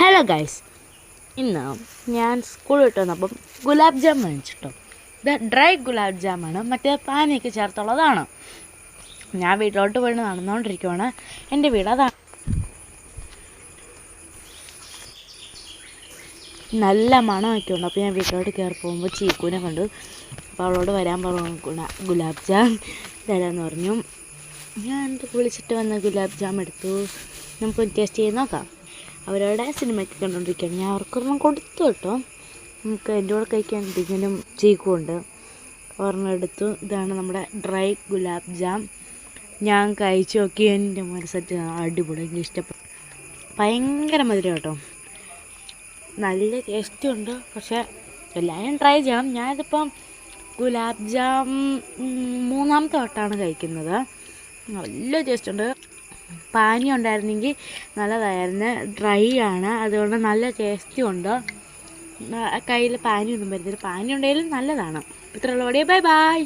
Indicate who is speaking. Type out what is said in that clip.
Speaker 1: Hello guys, ഇന്ന് ഞാൻ school വിട്ട് വന്നപ്പം ഗുലാബ് ജാം വാങ്ങിച്ചിട്ടോ. ഇത് ഡ്രൈ ഗുലാബ് ജാമാണ്, മറ്റേ പാനിയൊക്കെ ചേർത്തുള്ളതാണ്. ഞാൻ വീട്ടിലോട്ട് പോയി നടന്നുകൊണ്ടിരിക്കുവാണ്. എൻ്റെ വീട് അതാണ്. നല്ല മണമൊക്കെ ഉണ്ട്. അപ്പോൾ ഞാൻ വീട്ടിലോട്ട് കയറി പോകുമ്പോൾ ചീക്കൂനെ കണ്ടു. അപ്പോൾ അവളോട് വരാൻ പറഞ്ഞു ഗുലാബ് ജാം തരാമെന്ന് പറഞ്ഞു. ഞാൻ വിളിച്ചിട്ട് വന്ന ഗുലാബ് ജാം എടുത്തു. നമുക്കൊന്ന് ടേസ്റ്റ് ചെയ്ത് നോക്കാം. അവരവിടെ സിനിമയ്ക്ക് കണ്ടുകൊണ്ടിരിക്കുകയാണ്. ഞാൻ അവർക്കൊരെണ്ണം കൊടുത്തു കേട്ടോ. നമുക്ക് എൻ്റെ കൂടെ കഴിക്കാൻ എന്തെങ്കിലും ചീക്കുമുണ്ട്. ഒരെണ്ണം എടുത്തു. ഇതാണ് നമ്മുടെ ഡ്രൈ ഗുലാബ് ജാം. ഞാൻ കഴിച്ചു നോക്കി. എൻ്റെ മനസ്സറ്റ് അടിപൊളി, എനിക്ക് ഇഷ്ടപ്പെട്ടു. ഭയങ്കര മധുരം കേട്ടോ, നല്ല ടേസ്റ്റും ഉണ്ട്. പക്ഷേ എല്ലാവരും ട്രൈ ചെയ്യണം. ഞാനിതിപ്പം ഗുലാബ് ജാം മൂന്നാമത്തെ വട്ടമാണ് കഴിക്കുന്നത്. നല്ല ടേസ്റ്റുണ്ട്. പാനി ഉണ്ടായിരുന്നെങ്കിൽ നല്ലതായിരുന്നു. ഡ്രൈ ആണ്, അതുകൊണ്ട് നല്ല ടേസ്റ്റും ഉണ്ട്. കയ്യിൽ പാനി ഒന്നും വരുന്നില്ല. പാനി ഉണ്ടെങ്കിലും നല്ലതാണ്. ഇത്രയുള്ള ബൈ ബൈ.